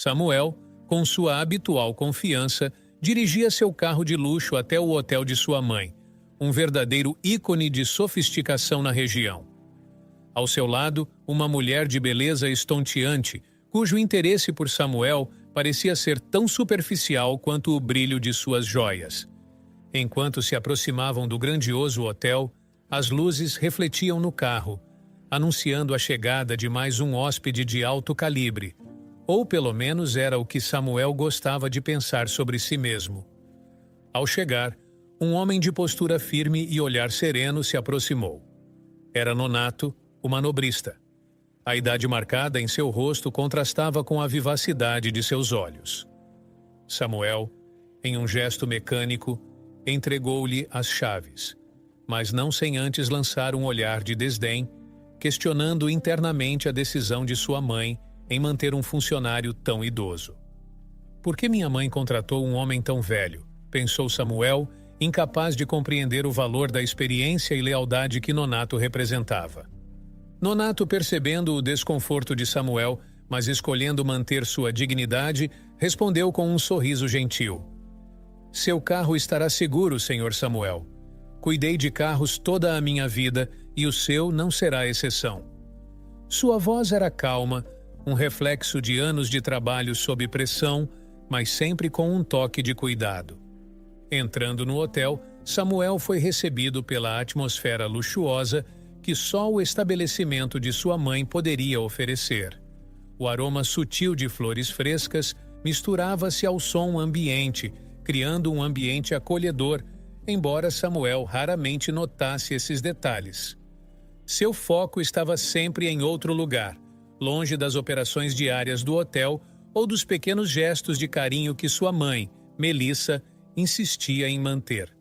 Samuel, com sua habitual confiança, dirigia seu carro de luxo até o hotel de sua mãe, um verdadeiro ícone de sofisticação na região. Ao seu lado, uma mulher de beleza estonteante, cujo interesse por Samuel parecia ser tão superficial quanto o brilho de suas joias. Enquanto se aproximavam do grandioso hotel, as luzes refletiam no carro, anunciando a chegada de mais um hóspede de alto calibre, ou pelo menos era o que Samuel gostava de pensar sobre si mesmo. Ao chegar, um homem de postura firme e olhar sereno se aproximou. Era Nonato, o manobrista. A idade marcada em seu rosto contrastava com a vivacidade de seus olhos. Samuel, em um gesto mecânico, entregou-lhe as chaves, mas não sem antes lançar um olhar de desdém, questionando internamente a decisão de sua mãe em manter um funcionário tão idoso. Por que minha mãe contratou um homem tão velho? Pensou Samuel, incapaz de compreender o valor da experiência e lealdade que Nonato representava. Nonato, percebendo o desconforto de Samuel, mas escolhendo manter sua dignidade, respondeu com um sorriso gentil. Seu carro estará seguro, senhor Samuel. Cuidei de carros toda a minha vida e o seu não será exceção. Sua voz era calma, um reflexo de anos de trabalho sob pressão, mas sempre com um toque de cuidado. Entrando no hotel, Samuel foi recebido pela atmosfera luxuosa que só o estabelecimento de sua mãe poderia oferecer. O aroma sutil de flores frescas misturava-se ao som ambiente, criando um ambiente acolhedor, embora Samuel raramente notasse esses detalhes. Seu foco estava sempre em outro lugar, longe das operações diárias do hotel ou dos pequenos gestos de carinho que sua mãe, Melissa, insistia em manter.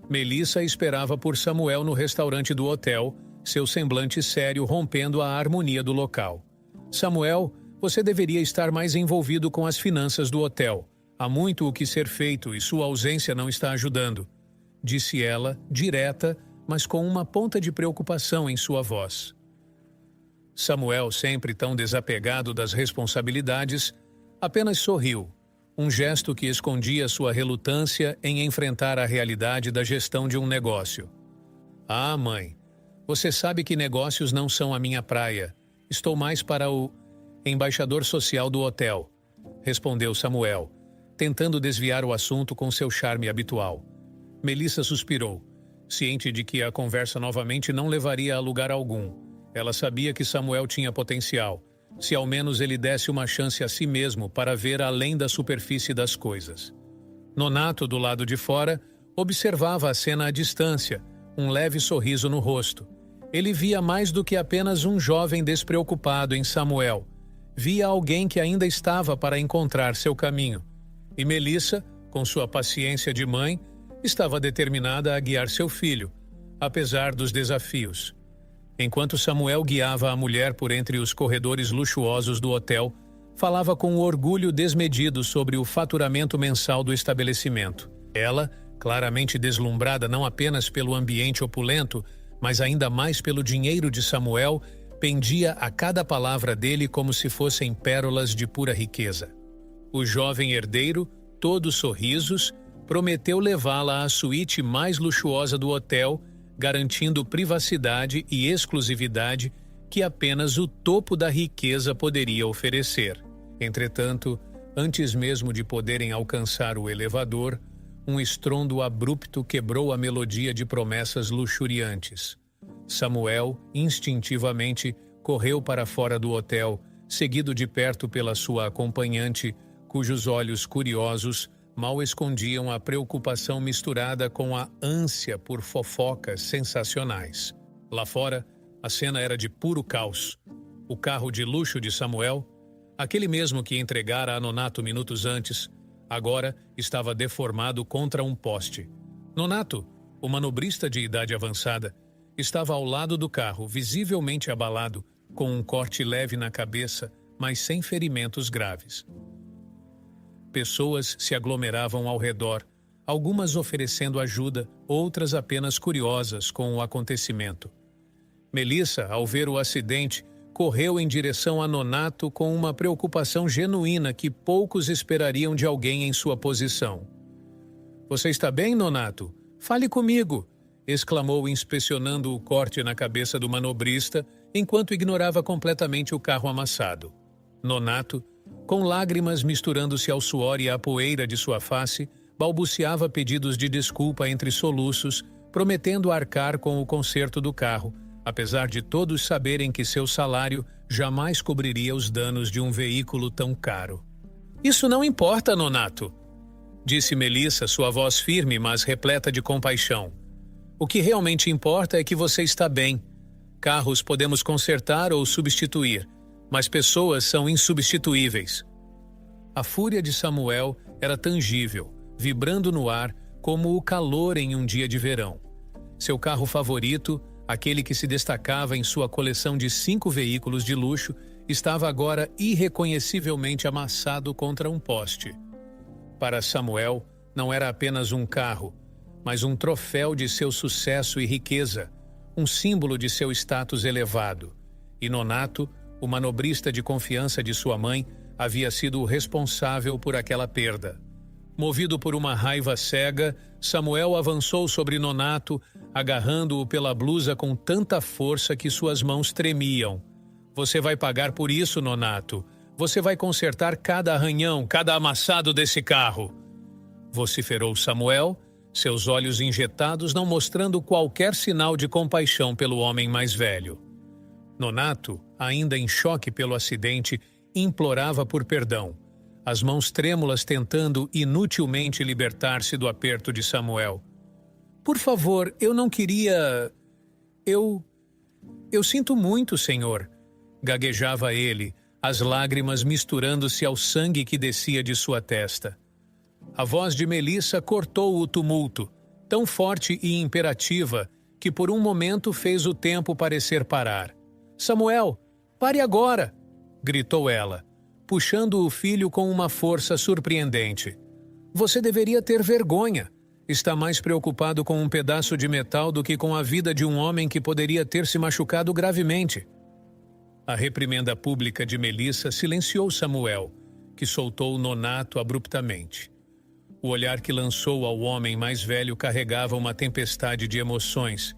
Melissa esperava por Samuel no restaurante do hotel, seu semblante sério rompendo a harmonia do local. Samuel, você deveria estar mais envolvido com as finanças do hotel. Há muito o que ser feito e sua ausência não está ajudando, disse ela, direta, mas com uma ponta de preocupação em sua voz. Samuel, sempre tão desapegado das responsabilidades, apenas sorriu, um gesto que escondia sua relutância em enfrentar a realidade da gestão de um negócio. Ah, mãe, você sabe que negócios não são a minha praia. Estou mais para o embaixador social do hotel, respondeu Samuel, tentando desviar o assunto com seu charme habitual. Melissa suspirou, ciente de que a conversa novamente não levaria a lugar algum. Ela sabia que Samuel tinha potencial, se ao menos ele desse uma chance a si mesmo para ver além da superfície das coisas. Nonato, do lado de fora, observava a cena à distância, um leve sorriso no rosto. Ele via mais do que apenas um jovem despreocupado em Samuel. Via alguém que ainda estava para encontrar seu caminho. E Melissa, com sua paciência de mãe, estava determinada a guiar seu filho, apesar dos desafios. Enquanto Samuel guiava a mulher por entre os corredores luxuosos do hotel, falava com orgulho desmedido sobre o faturamento mensal do estabelecimento. Ela, claramente deslumbrada não apenas pelo ambiente opulento, mas ainda mais pelo dinheiro de Samuel, pendia a cada palavra dele como se fossem pérolas de pura riqueza. O jovem herdeiro, todo sorrisos, prometeu levá-la à suíte mais luxuosa do hotel, garantindo privacidade e exclusividade que apenas o topo da riqueza poderia oferecer. Entretanto, antes mesmo de poderem alcançar o elevador, um estrondo abrupto quebrou a melodia de promessas luxuriantes. Samuel, instintivamente, correu para fora do hotel, seguido de perto pela sua acompanhante, cujos olhos curiosos mal escondiam a preocupação misturada com a ânsia por fofocas sensacionais. Lá fora, a cena era de puro caos. O carro de luxo de Samuel, aquele mesmo que entregara a Nonato minutos antes, agora estava deformado contra um poste. Nonato, o manobrista de idade avançada, estava ao lado do carro, visivelmente abalado, com um corte leve na cabeça, mas sem ferimentos graves. Pessoas se aglomeravam ao redor, algumas oferecendo ajuda, outras apenas curiosas com o acontecimento. Melissa, ao ver o acidente, correu em direção a Nonato com uma preocupação genuína que poucos esperariam de alguém em sua posição. "Você está bem, Nonato? Fale comigo!" exclamou, inspecionando o corte na cabeça do manobrista, enquanto ignorava completamente o carro amassado. Nonato, com lágrimas misturando-se ao suor e à poeira de sua face, balbuciava pedidos de desculpa entre soluços, prometendo arcar com o conserto do carro, apesar de todos saberem que seu salário jamais cobriria os danos de um veículo tão caro. "Isso não importa, Nonato", disse Melissa, sua voz firme, mas repleta de compaixão. "O que realmente importa é que você está bem. Carros podemos consertar ou substituir, mas pessoas são insubstituíveis." A fúria de Samuel era tangível, vibrando no ar como o calor em um dia de verão. Seu carro favorito, aquele que se destacava em sua coleção de 5 veículos de luxo, estava agora irreconhecivelmente amassado contra um poste. Para Samuel, não era apenas um carro, mas um troféu de seu sucesso e riqueza, um símbolo de seu status elevado. E Nonato, o manobrista de confiança de sua mãe, havia sido o responsável por aquela perda. Movido por uma raiva cega, Samuel avançou sobre Nonato, agarrando-o pela blusa com tanta força que suas mãos tremiam. "Você vai pagar por isso, Nonato. Você vai consertar cada arranhão, cada amassado desse carro." Vociferou Samuel, seus olhos injetados não mostrando qualquer sinal de compaixão pelo homem mais velho. Nonato, ainda em choque pelo acidente, implorava por perdão, as mãos trêmulas tentando inutilmente libertar-se do aperto de Samuel. "Por favor, eu não queria... Eu sinto muito, senhor", gaguejava ele, as lágrimas misturando-se ao sangue que descia de sua testa. A voz de Melissa cortou o tumulto, tão forte e imperativa que por um momento fez o tempo parecer parar. "Samuel, pare agora!" gritou ela, puxando o filho com uma força surpreendente. "Você deveria ter vergonha. Está mais preocupado com um pedaço de metal do que com a vida de um homem que poderia ter se machucado gravemente." A reprimenda pública de Melissa silenciou Samuel, que soltou Nonato abruptamente. O olhar que lançou ao homem mais velho carregava uma tempestade de emoções,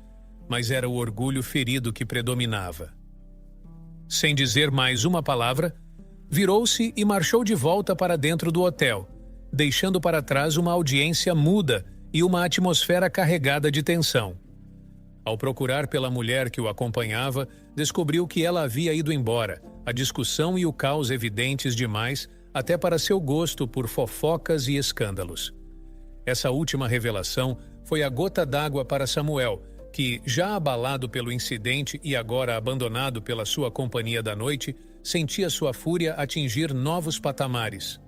mas era o orgulho ferido que predominava. Sem dizer mais uma palavra, virou-se e marchou de volta para dentro do hotel, deixando para trás uma audiência muda e uma atmosfera carregada de tensão. Ao procurar pela mulher que o acompanhava, descobriu que ela havia ido embora, a discussão e o caos evidentes demais até para seu gosto por fofocas e escândalos. Essa última revelação foi a gota d'água para Samuel, que, já abalado pelo incidente e agora abandonado pela sua companhia da noite, sentia sua fúria atingir novos patamares.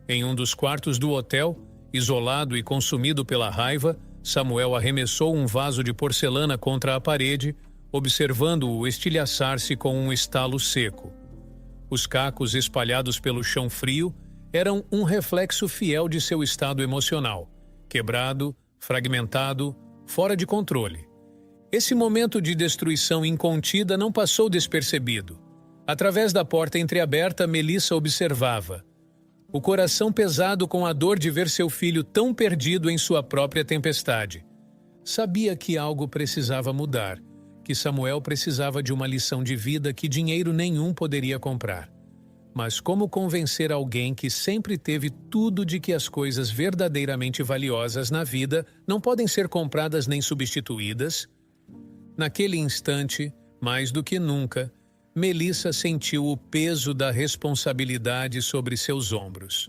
Em um dos quartos do hotel, isolado e consumido pela raiva, Samuel arremessou um vaso de porcelana contra a parede, observando-o estilhaçar-se com um estalo seco. Os cacos espalhados pelo chão frio eram um reflexo fiel de seu estado emocional, quebrado, fragmentado, fora de controle. Esse momento de destruição incontida não passou despercebido. Através da porta entreaberta, Melissa observava, o coração pesado com a dor de ver seu filho tão perdido em sua própria tempestade. Sabia que algo precisava mudar, que Samuel precisava de uma lição de vida que dinheiro nenhum poderia comprar. Mas como convencer alguém que sempre teve tudo de que as coisas verdadeiramente valiosas na vida não podem ser compradas nem substituídas? Naquele instante, mais do que nunca, Melissa sentiu o peso da responsabilidade sobre seus ombros.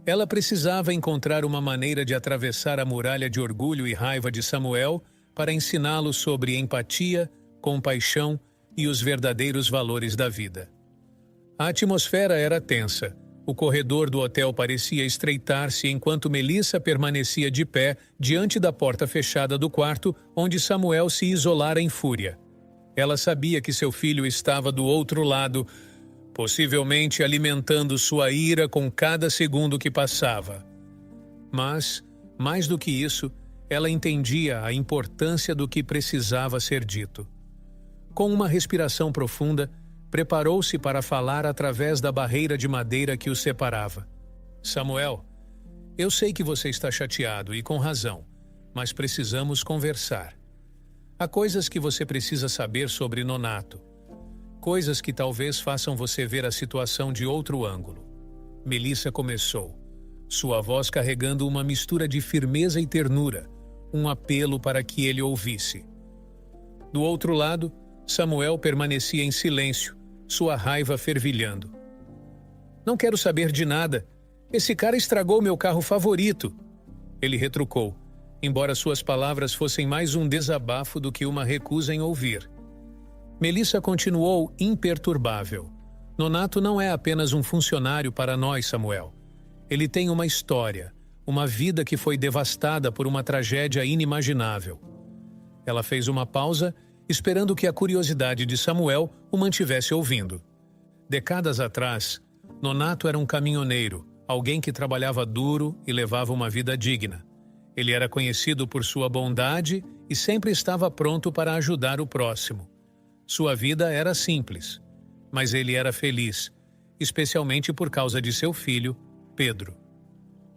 Ela precisava encontrar uma maneira de atravessar a muralha de orgulho e raiva de Samuel para ensiná-lo sobre empatia, compaixão e os verdadeiros valores da vida. A atmosfera era tensa. O corredor do hotel parecia estreitar-se enquanto Melissa permanecia de pé diante da porta fechada do quarto onde Samuel se isolara em fúria. Ela sabia que seu filho estava do outro lado, possivelmente alimentando sua ira com cada segundo que passava. Mas, mais do que isso, ela entendia a importância do que precisava ser dito. Com uma respiração profunda, preparou-se para falar através da barreira de madeira que os separava. Samuel, eu sei que você está chateado e com razão, mas precisamos conversar. Há coisas que você precisa saber sobre Nonato. Coisas que talvez façam você ver a situação de outro ângulo. Melissa começou, sua voz carregando uma mistura de firmeza e ternura, um apelo para que ele ouvisse. Do outro lado, Samuel permanecia em silêncio, sua raiva fervilhando. Não quero saber de nada. Esse cara estragou meu carro favorito. Ele retrucou, embora suas palavras fossem mais um desabafo do que uma recusa em ouvir. Melissa continuou imperturbável. Nonato não é apenas um funcionário para nós, Samuel. Ele tem uma história, uma vida que foi devastada por uma tragédia inimaginável. Ela fez uma pausa, esperando que a curiosidade de Samuel o mantivesse ouvindo. Décadas atrás, Nonato era um caminhoneiro, alguém que trabalhava duro e levava uma vida digna. Ele era conhecido por sua bondade e sempre estava pronto para ajudar o próximo. Sua vida era simples, mas ele era feliz, especialmente por causa de seu filho, Pedro.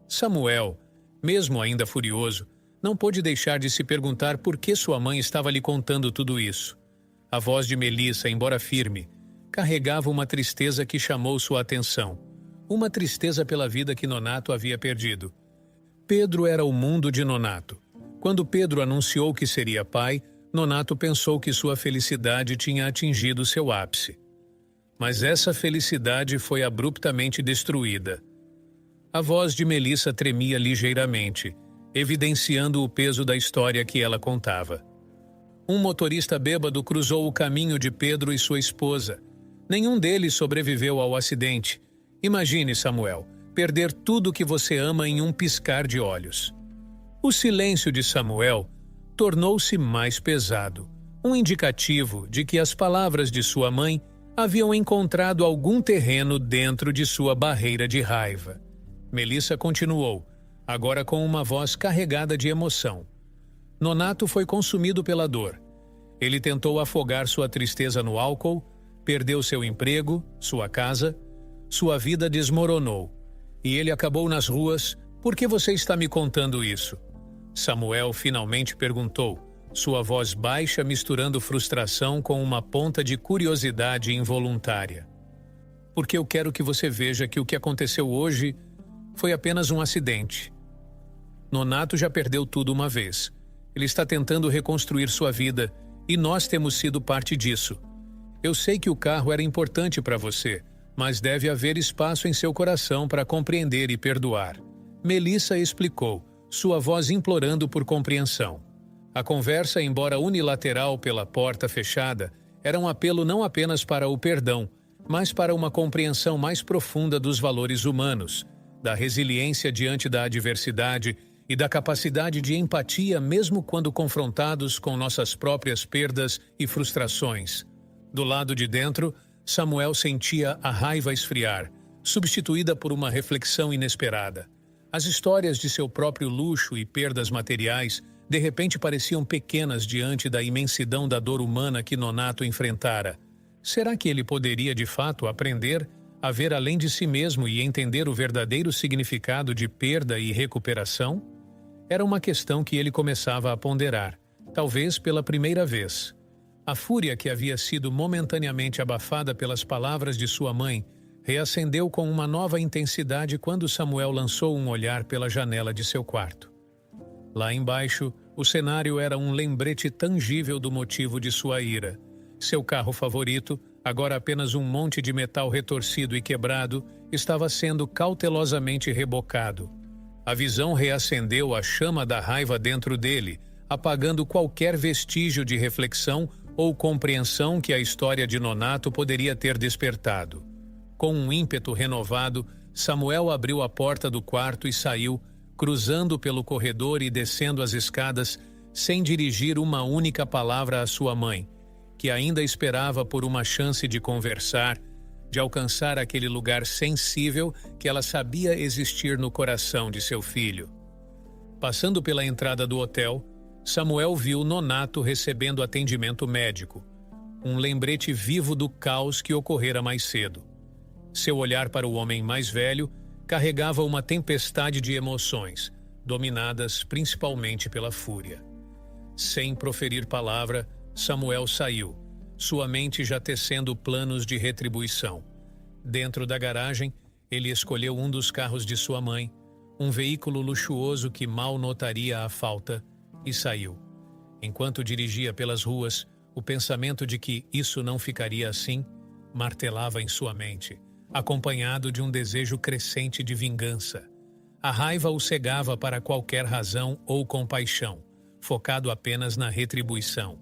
Samuel, mesmo ainda furioso, não pôde deixar de se perguntar por que sua mãe estava lhe contando tudo isso. A voz de Melissa, embora firme, carregava uma tristeza que chamou sua atenção. Uma tristeza pela vida que Nonato havia perdido. Pedro era o mundo de Nonato. Quando Pedro anunciou que seria pai, Nonato pensou que sua felicidade tinha atingido seu ápice. Mas essa felicidade foi abruptamente destruída. A voz de Melissa tremia ligeiramente, evidenciando o peso da história que ela contava. Um motorista bêbado cruzou o caminho de Pedro e sua esposa. Nenhum deles sobreviveu ao acidente. Imagine, Samuel, perder tudo que você ama em um piscar de olhos. O silêncio de Samuel tornou-se mais pesado, um indicativo de que as palavras de sua mãe haviam encontrado algum terreno dentro de sua barreira de raiva. Melissa continuou, agora com uma voz carregada de emoção. Nonato foi consumido pela dor. Ele tentou afogar sua tristeza no álcool, perdeu seu emprego, sua casa, sua vida desmoronou. E ele acabou nas ruas. Por que você está me contando isso? Samuel finalmente perguntou, sua voz baixa misturando frustração com uma ponta de curiosidade involuntária. Porque eu quero que você veja que o que aconteceu hoje foi apenas um acidente. Nonato já perdeu tudo uma vez. Ele está tentando reconstruir sua vida e nós temos sido parte disso. Eu sei que o carro era importante para você, mas deve haver espaço em seu coração para compreender e perdoar. Melissa explicou, sua voz implorando por compreensão. A conversa, embora unilateral pela porta fechada, era um apelo não apenas para o perdão, mas para uma compreensão mais profunda dos valores humanos, da resiliência diante da adversidade e da capacidade de empatia mesmo quando confrontados com nossas próprias perdas e frustrações. Do lado de dentro, Samuel sentia a raiva esfriar, substituída por uma reflexão inesperada. As histórias de seu próprio luxo e perdas materiais de repente pareciam pequenas diante da imensidão da dor humana que Nonato enfrentara. Será que ele poderia de fato aprender a ver além de si mesmo e entender o verdadeiro significado de perda e recuperação? Era uma questão que ele começava a ponderar, talvez pela primeira vez. A fúria que havia sido momentaneamente abafada pelas palavras de sua mãe reacendeu com uma nova intensidade quando Samuel lançou um olhar pela janela de seu quarto. Lá embaixo, o cenário era um lembrete tangível do motivo de sua ira. Seu carro favorito, agora apenas um monte de metal retorcido e quebrado, estava sendo cautelosamente rebocado. A visão reacendeu a chama da raiva dentro dele, apagando qualquer vestígio de reflexão ou compreensão que a história de Nonato poderia ter despertado. Com um ímpeto renovado, Samuel abriu a porta do quarto e saiu, cruzando pelo corredor e descendo as escadas, sem dirigir uma única palavra à sua mãe, que ainda esperava por uma chance de conversar, de alcançar aquele lugar sensível que ela sabia existir no coração de seu filho. Passando pela entrada do hotel, Samuel viu Nonato recebendo atendimento médico. um lembrete vivo do caos que ocorrera mais cedo. Seu olhar para o homem mais velho carregava uma tempestade de emoções, dominadas principalmente pela fúria. Sem proferir palavra, Samuel saiu, sua mente já tecendo planos de retribuição. Dentro da garagem, ele escolheu um dos carros de sua mãe, um veículo luxuoso que mal notaria a falta, e saiu. Enquanto dirigia pelas ruas, o pensamento de que isso não ficaria assim martelava em sua mente, acompanhado de um desejo crescente de vingança. A raiva o cegava para qualquer razão ou compaixão, focado apenas na retribuição.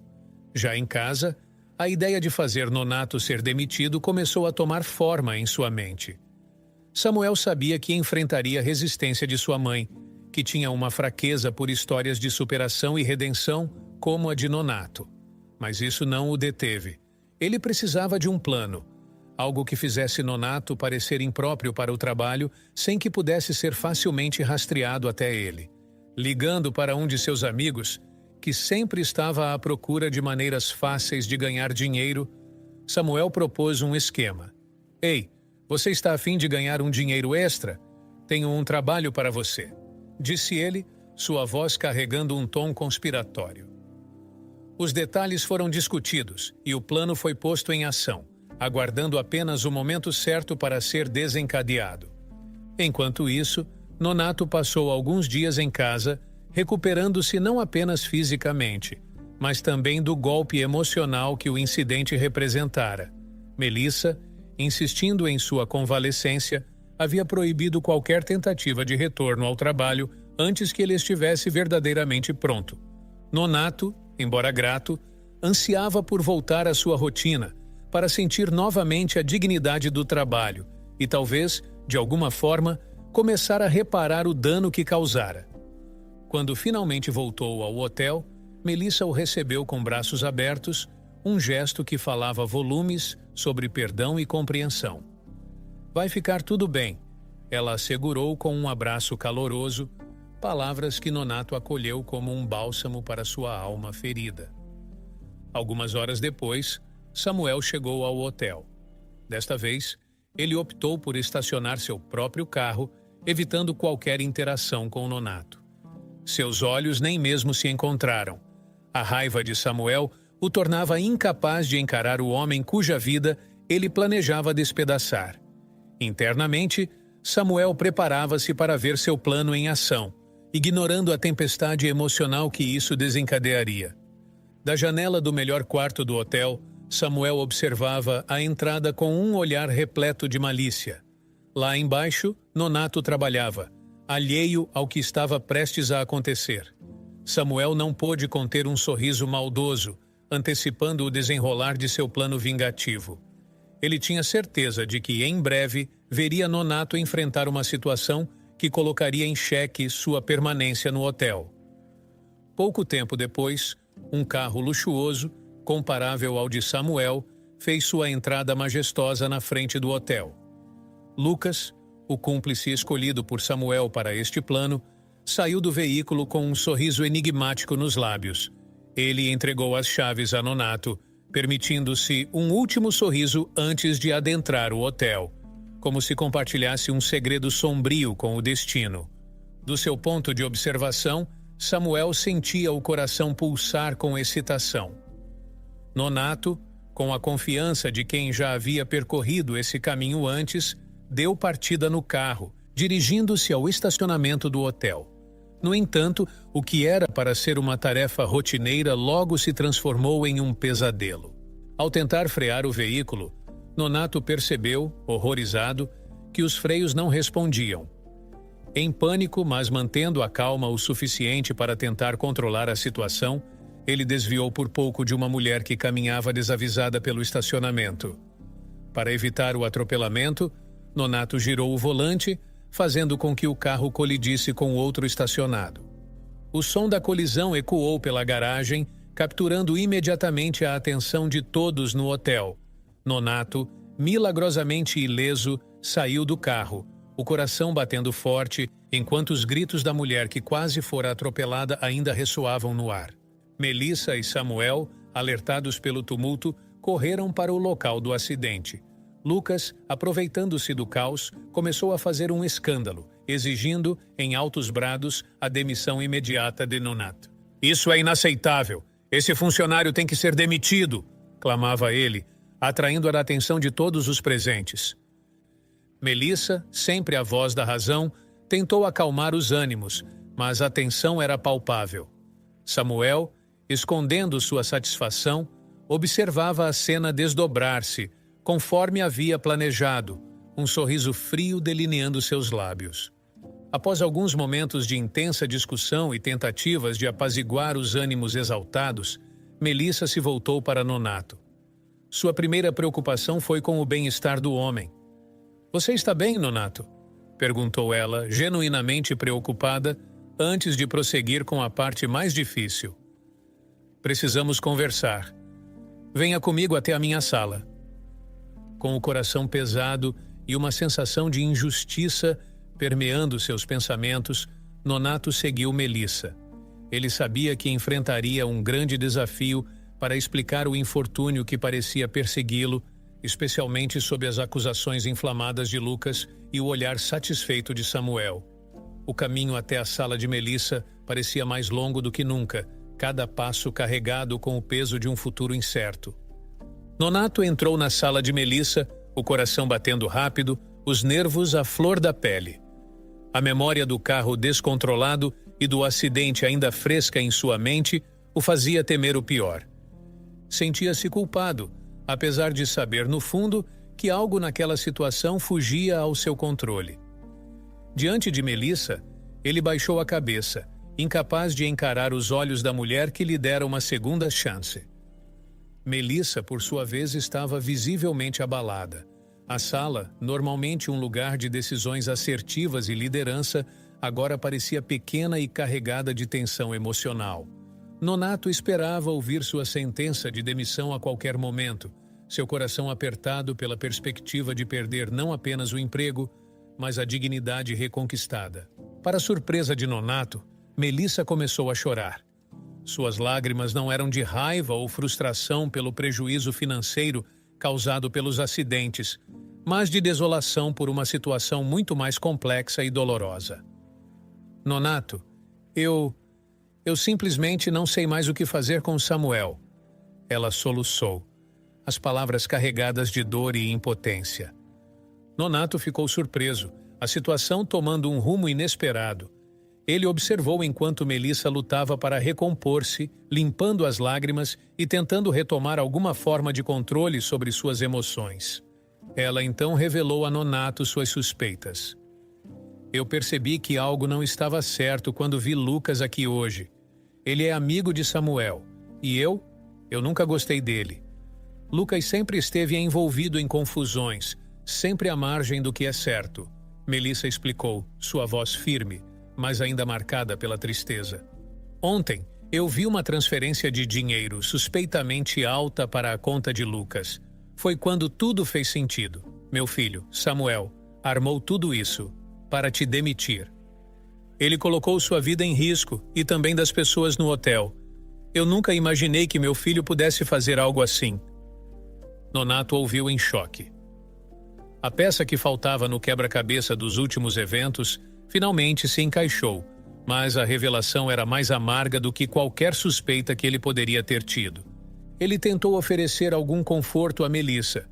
Já em casa, a ideia de fazer Nonato ser demitido começou a tomar forma em sua mente. Samuel sabia que enfrentaria a resistência de sua mãe, que tinha uma fraqueza por histórias de superação e redenção como a de Nonato. Mas isso não o deteve. Ele precisava de um plano, algo que fizesse Nonato parecer impróprio para o trabalho sem que pudesse ser facilmente rastreado até ele. Ligando para um de seus amigos, que sempre estava à procura de maneiras fáceis de ganhar dinheiro, Samuel propôs um esquema. Ei, você está a fim de ganhar um dinheiro extra? Tenho um trabalho para você, disse ele, sua voz carregando um tom conspiratório. Os detalhes foram discutidos e o plano foi posto em ação, aguardando apenas o momento certo para ser desencadeado. Enquanto isso, Nonato passou alguns dias em casa, recuperando-se não apenas fisicamente, mas também do golpe emocional que o incidente representara. Melissa, insistindo em sua convalescência, havia proibido qualquer tentativa de retorno ao trabalho antes que ele estivesse verdadeiramente pronto. Nonato, embora grato, ansiava por voltar à sua rotina, para sentir novamente a dignidade do trabalho e talvez, de alguma forma, começar a reparar o dano que causara. Quando finalmente voltou ao hotel, Melissa o recebeu com braços abertos, um gesto que falava volumes sobre perdão e compreensão. Vai ficar tudo bem, ela assegurou com um abraço caloroso, palavras que Nonato acolheu como um bálsamo para sua alma ferida. Algumas horas depois, Samuel chegou ao hotel. Desta vez, ele optou por estacionar seu próprio carro, evitando qualquer interação com Nonato. Seus olhos nem mesmo se encontraram. A raiva de Samuel o tornava incapaz de encarar o homem cuja vida ele planejava despedaçar. Internamente, Samuel preparava-se para ver seu plano em ação, ignorando a tempestade emocional que isso desencadearia. Da janela do melhor quarto do hotel, Samuel observava a entrada com um olhar repleto de malícia. Lá embaixo, Nonato trabalhava, alheio ao que estava prestes a acontecer. Samuel não pôde conter um sorriso maldoso, antecipando o desenrolar de seu plano vingativo. Ele tinha certeza de que, em breve, veria Nonato enfrentar uma situação que colocaria em xeque sua permanência no hotel. Pouco tempo depois, um carro luxuoso, comparável ao de Samuel, fez sua entrada majestosa na frente do hotel. Lucas, o cúmplice escolhido por Samuel para este plano, saiu do veículo com um sorriso enigmático nos lábios. Ele entregou as chaves a Nonato, permitindo-se um último sorriso antes de adentrar o hotel, como se compartilhasse um segredo sombrio com o destino. Do seu ponto de observação, Samuel sentia o coração pulsar com excitação. Nonato, com a confiança de quem já havia percorrido esse caminho antes, deu partida no carro, dirigindo-se ao estacionamento do hotel. No entanto, o que era para ser uma tarefa rotineira logo se transformou em um pesadelo. Ao tentar frear o veículo, Nonato percebeu, horrorizado, que os freios não respondiam. Em pânico, mas mantendo a calma o suficiente para tentar controlar a situação, ele desviou por pouco de uma mulher que caminhava desavisada pelo estacionamento. Para evitar o atropelamento, Nonato girou o volante, fazendo com que o carro colidisse com outro estacionado. O som da colisão ecoou pela garagem, capturando imediatamente a atenção de todos no hotel. Nonato, milagrosamente ileso, saiu do carro, o coração batendo forte, enquanto os gritos da mulher que quase fora atropelada ainda ressoavam no ar. Melissa e Samuel, alertados pelo tumulto, correram para o local do acidente. Lucas, aproveitando-se do caos, começou a fazer um escândalo, exigindo, em altos brados, a demissão imediata de Nonato. "Isso é inaceitável! Esse funcionário tem que ser demitido!" clamava ele, atraindo a atenção de todos os presentes. Melissa, sempre a voz da razão, tentou acalmar os ânimos, mas a tensão era palpável. Samuel, escondendo sua satisfação, observava a cena desdobrar-se, conforme havia planejado, um sorriso frio delineando seus lábios. Após alguns momentos de intensa discussão e tentativas de apaziguar os ânimos exaltados, Melissa se voltou para Nonato. Sua primeira preocupação foi com o bem-estar do homem. "Você está bem, Nonato?" perguntou ela, genuinamente preocupada, antes de prosseguir com a parte mais difícil. "Precisamos conversar. Venha comigo até a minha sala." Com o coração pesado e uma sensação de injustiça permeando seus pensamentos, Nonato seguiu Melissa. Ele sabia que enfrentaria um grande desafio para explicar o infortúnio que parecia persegui-lo, especialmente sob as acusações inflamadas de Lucas e o olhar satisfeito de Samuel. O caminho até a sala de Melissa parecia mais longo do que nunca, cada passo carregado com o peso de um futuro incerto. Nonato entrou na sala de Melissa, o coração batendo rápido, os nervos à flor da pele. A memória do carro descontrolado e do acidente ainda fresca em sua mente o fazia temer o pior. Sentia-se culpado, apesar de saber, no fundo, que algo naquela situação fugia ao seu controle. Diante de Melissa, ele baixou a cabeça, incapaz de encarar os olhos da mulher que lhe dera uma segunda chance. Melissa, por sua vez, estava visivelmente abalada. A sala, normalmente um lugar de decisões assertivas e liderança, agora parecia pequena e carregada de tensão emocional. Nonato esperava ouvir sua sentença de demissão a qualquer momento, seu coração apertado pela perspectiva de perder não apenas o emprego, mas a dignidade reconquistada. Para surpresa de Nonato, Melissa começou a chorar. Suas lágrimas não eram de raiva ou frustração pelo prejuízo financeiro causado pelos acidentes, mas de desolação por uma situação muito mais complexa e dolorosa. "Nonato, eu simplesmente não sei mais o que fazer com Samuel." Ela soluçou, as palavras carregadas de dor e impotência. Nonato ficou surpreso, a situação tomando um rumo inesperado. Ele observou enquanto Melissa lutava para recompor-se, limpando as lágrimas e tentando retomar alguma forma de controle sobre suas emoções. Ela então revelou a Nonato suas suspeitas. "Eu percebi que algo não estava certo quando vi Lucas aqui hoje. Ele é amigo de Samuel, e eu nunca gostei dele. Lucas sempre esteve envolvido em confusões, sempre à margem do que é certo." Melissa explicou, sua voz firme, mas ainda marcada pela tristeza. "Ontem, eu vi uma transferência de dinheiro suspeitamente alta para a conta de Lucas. Foi quando tudo fez sentido. Meu filho, Samuel, armou tudo isso para te demitir. Ele colocou sua vida em risco e também das pessoas no hotel. Eu nunca imaginei que meu filho pudesse fazer algo assim." Nonato ouviu em choque. A peça que faltava no quebra-cabeça dos últimos eventos finalmente se encaixou, mas a revelação era mais amarga do que qualquer suspeita que ele poderia ter tido. Ele tentou oferecer algum conforto a Melissa,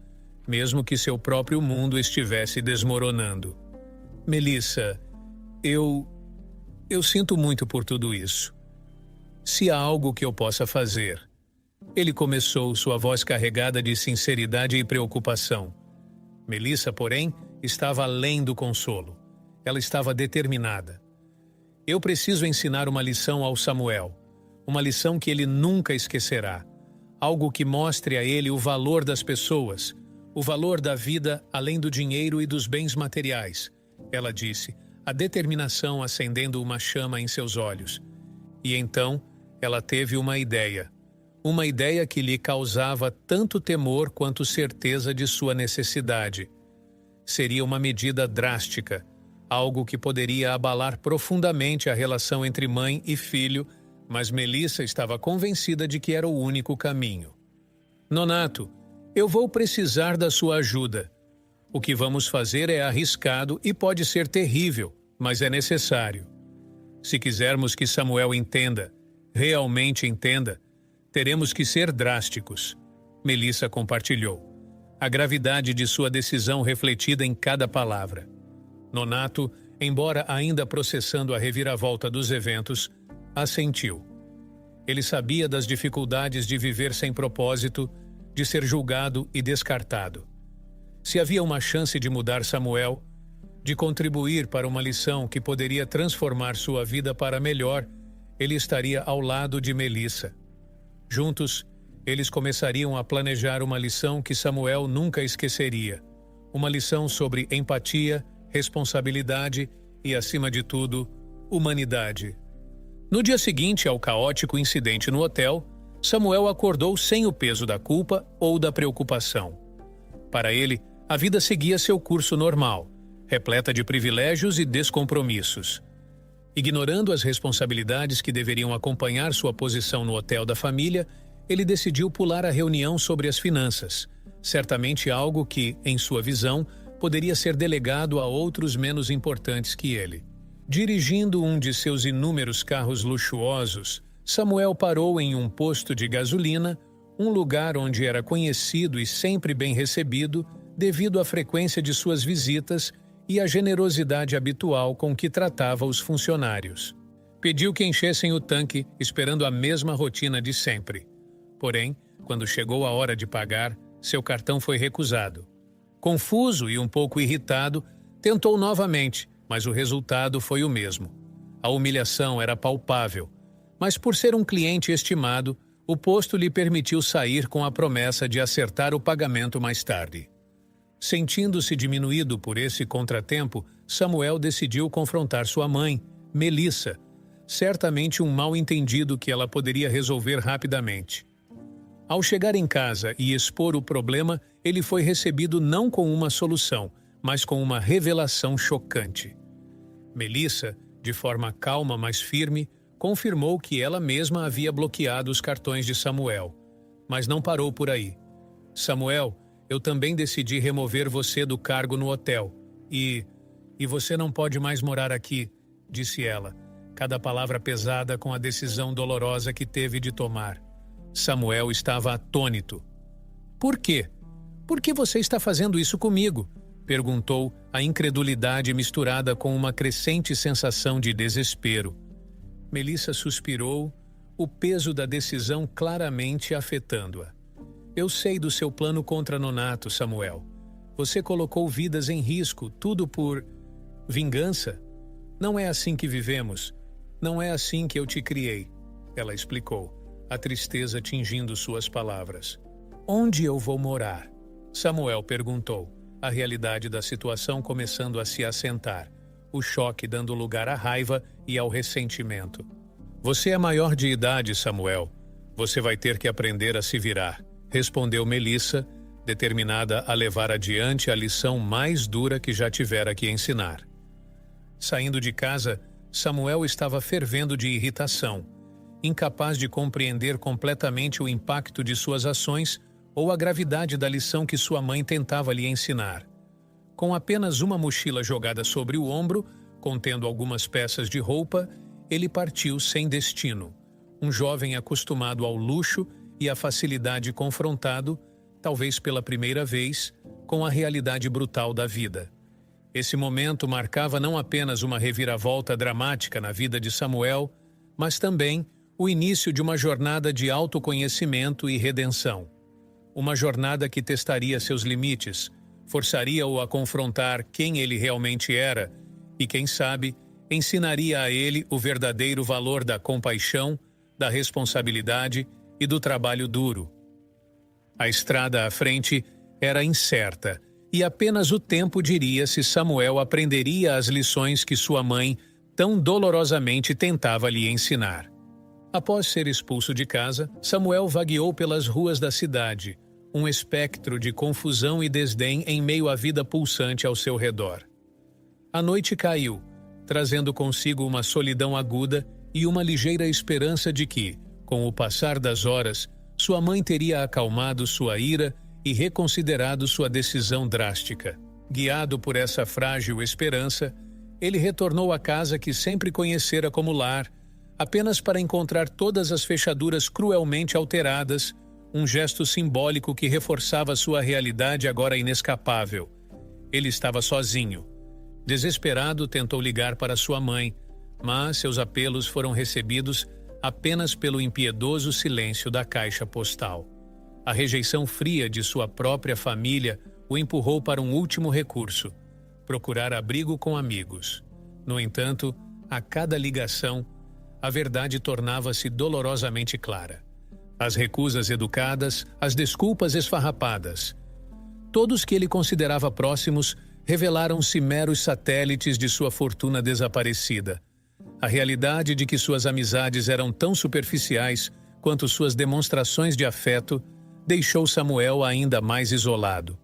mesmo que seu próprio mundo estivesse desmoronando. "Melissa, eu sinto muito por tudo isso. Se há algo que eu possa fazer..." Ele começou, sua voz carregada de sinceridade e preocupação. Melissa, porém, estava além do consolo. Ela estava determinada. "Eu preciso ensinar uma lição ao Samuel, uma lição que ele nunca esquecerá, algo que mostre a ele o valor das pessoas, o valor da vida além do dinheiro e dos bens materiais", ela disse, a determinação acendendo uma chama em seus olhos. E então, ela teve uma ideia que lhe causava tanto temor quanto certeza de sua necessidade. Seria uma medida drástica, algo que poderia abalar profundamente a relação entre mãe e filho, mas Melissa estava convencida de que era o único caminho. "Nonato, Eu vou precisar da sua ajuda. O que vamos fazer é arriscado e pode ser terrível, mas é necessário. Se quisermos que Samuel entenda, realmente entenda, teremos que ser drásticos. Melissa compartilhou. A gravidade de sua decisão refletida em cada palavra. Nonato, embora ainda processando a reviravolta dos eventos, assentiu. Ele sabia das dificuldades de viver sem propósito, de ser julgado e descartado. Se havia uma chance de mudar Samuel, de contribuir para uma lição que poderia transformar sua vida para melhor, ele estaria ao lado de Melissa. Juntos, eles começariam a planejar uma lição que Samuel nunca esqueceria. Uma lição sobre empatia, responsabilidade e, acima de tudo, humanidade. No dia seguinte ao caótico incidente no hotel, Samuel acordou sem o peso da culpa ou da preocupação. Para ele, a vida seguia seu curso normal, repleta de privilégios e descompromissos. Ignorando as responsabilidades que deveriam acompanhar sua posição no hotel da família, ele decidiu pular a reunião sobre as finanças, certamente algo que, em sua visão, poderia ser delegado a outros menos importantes que ele. Dirigindo um de seus inúmeros carros luxuosos, Samuel parou em um posto de gasolina, um lugar onde era conhecido e sempre bem recebido devido à frequência de suas visitas e à generosidade habitual com que tratava os funcionários. Pediu que enchessem o tanque, esperando a mesma rotina de sempre. Porém, quando chegou a hora de pagar, seu cartão foi recusado. Confuso e um pouco irritado, tentou novamente, mas o resultado foi o mesmo. A humilhação era palpável, mas por ser um cliente estimado, o posto lhe permitiu sair com a promessa de acertar o pagamento mais tarde. Sentindo-se diminuído por esse contratempo, Samuel decidiu confrontar sua mãe, Melissa, certamente um mal-entendido que ela poderia resolver rapidamente. Ao chegar em casa e expor o problema, ele foi recebido não com uma solução, mas com uma revelação chocante. Melissa, de forma calma mas firme, confirmou que ela mesma havia bloqueado os cartões de Samuel. Mas não parou por aí. Samuel, eu também decidi remover você do cargo no hotel. E você não pode mais morar aqui, disse ela, cada palavra pesada com a decisão dolorosa que teve de tomar. Samuel estava atônito. Por quê? Por que você está fazendo isso comigo? Perguntou, a incredulidade misturada com uma crescente sensação de desespero. Melissa suspirou, o peso da decisão claramente afetando-a. Eu sei do seu plano contra Nonato, Samuel. Você colocou vidas em risco, tudo por vingança? Não é assim que vivemos. Não é assim que eu te criei, ela explicou, a tristeza tingindo suas palavras. Onde eu vou morar? Samuel perguntou, a realidade da situação começando a se assentar, o choque dando lugar à raiva e ao ressentimento. Você é maior de idade, Samuel. Você vai ter que aprender a se virar, respondeu Melissa, determinada a levar adiante a lição mais dura que já tivera que ensinar. Saindo de casa, Samuel estava fervendo de irritação, incapaz de compreender completamente o impacto de suas ações ou a gravidade da lição que sua mãe tentava lhe ensinar. Com apenas uma mochila jogada sobre o ombro, contendo algumas peças de roupa, ele partiu sem destino. Um jovem acostumado ao luxo e à facilidade confrontado, talvez pela primeira vez, com a realidade brutal da vida. Esse momento marcava não apenas uma reviravolta dramática na vida de Samuel, mas também o início de uma jornada de autoconhecimento e redenção. Uma jornada que testaria seus limites, forçaria-o a confrontar quem ele realmente era e, quem sabe, ensinaria a ele o verdadeiro valor da compaixão, da responsabilidade e do trabalho duro. A estrada à frente era incerta e apenas o tempo diria se Samuel aprenderia as lições que sua mãe tão dolorosamente tentava lhe ensinar. Após ser expulso de casa, Samuel vagueou pelas ruas da cidade, um espectro de confusão e desdém em meio à vida pulsante ao seu redor. A noite caiu, trazendo consigo uma solidão aguda e uma ligeira esperança de que, com o passar das horas, sua mãe teria acalmado sua ira e reconsiderado sua decisão drástica. Guiado por essa frágil esperança, ele retornou à casa que sempre conhecera como lar, apenas para encontrar todas as fechaduras cruelmente alteradas, um gesto simbólico que reforçava sua realidade agora inescapável. Ele estava sozinho. Desesperado, tentou ligar para sua mãe, mas seus apelos foram recebidos apenas pelo impiedoso silêncio da caixa postal. A rejeição fria de sua própria família o empurrou para um último recurso: procurar abrigo com amigos. No entanto, a cada ligação, a verdade tornava-se dolorosamente clara. As recusas educadas, as desculpas esfarrapadas. Todos que ele considerava próximos revelaram-se meros satélites de sua fortuna desaparecida. A realidade de que suas amizades eram tão superficiais quanto suas demonstrações de afeto deixou Samuel ainda mais isolado.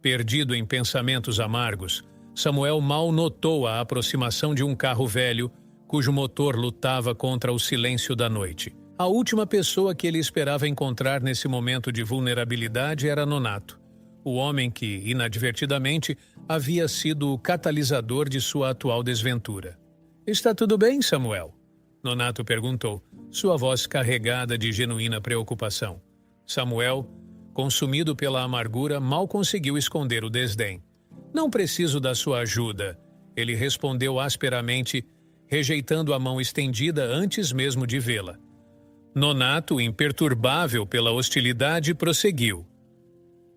Perdido em pensamentos amargos, Samuel mal notou a aproximação de um carro velho, cujo motor lutava contra o silêncio da noite. A última pessoa que ele esperava encontrar nesse momento de vulnerabilidade era Nonato, o homem que, inadvertidamente, havia sido o catalisador de sua atual desventura. "Está tudo bem, Samuel?" Nonato perguntou, sua voz carregada de genuína preocupação. Samuel, consumido pela amargura, mal conseguiu esconder o desdém. "Não preciso da sua ajuda", ele respondeu asperamente, rejeitando a mão estendida antes mesmo de vê-la. Nonato, imperturbável pela hostilidade, prosseguiu.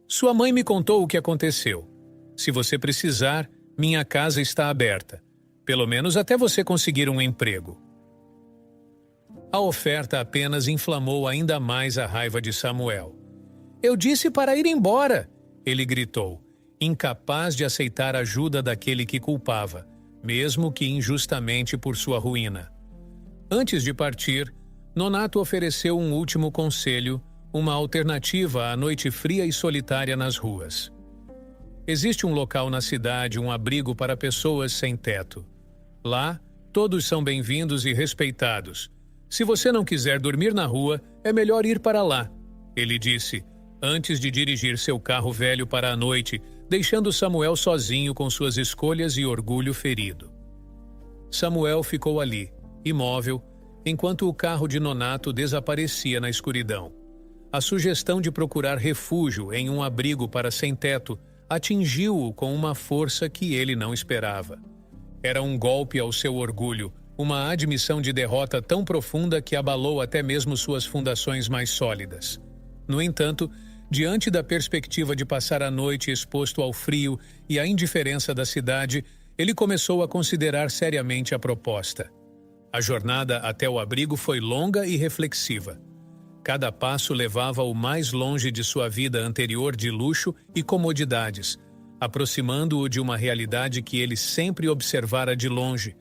"Sua mãe me contou o que aconteceu. Se você precisar, minha casa está aberta. Pelo menos até você conseguir um emprego." A oferta apenas inflamou ainda mais a raiva de Samuel. "Eu disse para ir embora!" ele gritou, incapaz de aceitar a ajuda daquele que culpava, mesmo que injustamente por sua ruína. Antes de partir, Nonato ofereceu um último conselho, uma alternativa à noite fria e solitária nas ruas. Existe um local na cidade, um abrigo para pessoas sem teto. Lá, todos são bem-vindos e respeitados. Se você não quiser dormir na rua, é melhor ir para lá, ele disse, antes de dirigir seu carro velho para a noite, deixando Samuel sozinho com suas escolhas e orgulho ferido. Samuel ficou ali, imóvel, enquanto o carro de Nonato desaparecia na escuridão. A sugestão de procurar refúgio em um abrigo para sem-teto atingiu-o com uma força que ele não esperava. Era um golpe ao seu orgulho, uma admissão de derrota tão profunda que abalou até mesmo suas fundações mais sólidas. No entanto, diante da perspectiva de passar a noite exposto ao frio e à indiferença da cidade, ele começou a considerar seriamente a proposta. A jornada até o abrigo foi longa e reflexiva. Cada passo levava-o mais longe de sua vida anterior de luxo e comodidades, aproximando-o de uma realidade que ele sempre observara de longe,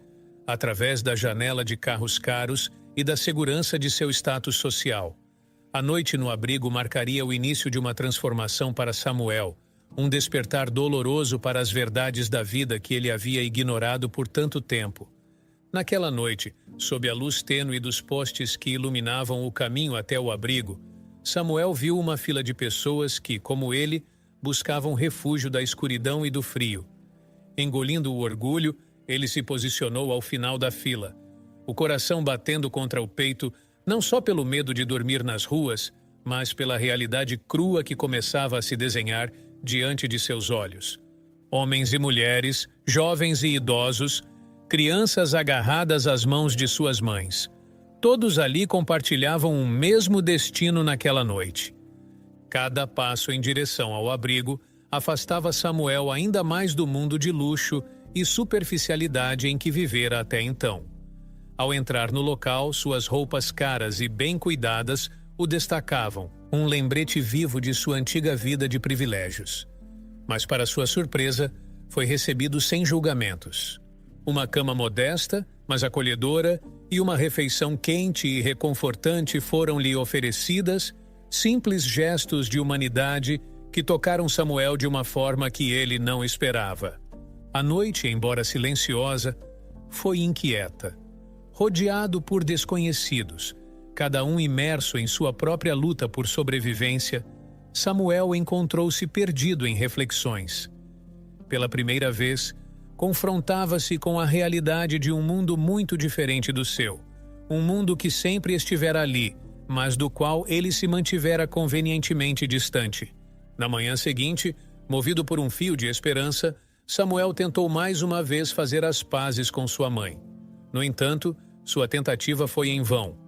através da janela de carros caros e da segurança de seu status social. A noite no abrigo marcaria o início de uma transformação para Samuel, um despertar doloroso para as verdades da vida que ele havia ignorado por tanto tempo. Naquela noite, sob a luz tênue dos postes que iluminavam o caminho até o abrigo, Samuel viu uma fila de pessoas que, como ele, buscavam refúgio da escuridão e do frio. Engolindo o orgulho, ele se posicionou ao final da fila, o coração batendo contra o peito, não só pelo medo de dormir nas ruas, mas pela realidade crua que começava a se desenhar diante de seus olhos. Homens e mulheres, jovens e idosos, crianças agarradas às mãos de suas mães. Todos ali compartilhavam um mesmo destino naquela noite. Cada passo em direção ao abrigo afastava Samuel ainda mais do mundo de luxo e superficialidade em que vivera até então. Ao entrar no local, suas roupas caras e bem cuidadas o destacavam, um lembrete vivo de sua antiga vida de privilégios. Mas, para sua surpresa, foi recebido sem julgamentos. Uma cama modesta, mas acolhedora, e uma refeição quente e reconfortante foram-lhe oferecidas, simples gestos de humanidade que tocaram Samuel de uma forma que ele não esperava. A noite, embora silenciosa, foi inquieta. Rodeado por desconhecidos, cada um imerso em sua própria luta por sobrevivência, Samuel encontrou-se perdido em reflexões. Pela primeira vez, confrontava-se com a realidade de um mundo muito diferente do seu. Um mundo que sempre estivera ali, mas do qual ele se mantivera convenientemente distante. Na manhã seguinte, movido por um fio de esperança, Samuel tentou mais uma vez fazer as pazes com sua mãe. No entanto, sua tentativa foi em vão.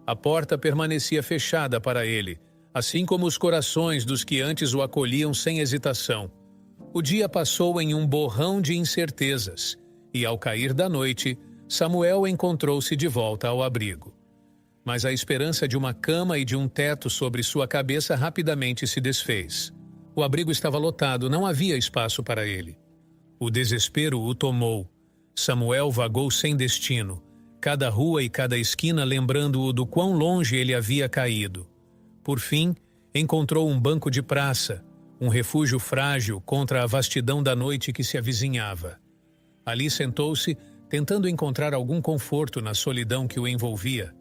A porta permanecia fechada para ele, assim como os corações dos que antes o acolhiam sem hesitação. O dia passou em um borrão de incertezas, e ao cair da noite, Samuel encontrou-se de volta ao abrigo. Mas a esperança de uma cama e de um teto sobre sua cabeça rapidamente se desfez. O abrigo estava lotado, não havia espaço para ele. O desespero o tomou. Samuel vagou sem destino, cada rua e cada esquina lembrando-o do quão longe ele havia caído. Por fim, encontrou um banco de praça, um refúgio frágil contra a vastidão da noite que se avizinhava. Ali sentou-se, tentando encontrar algum conforto na solidão que o envolvia.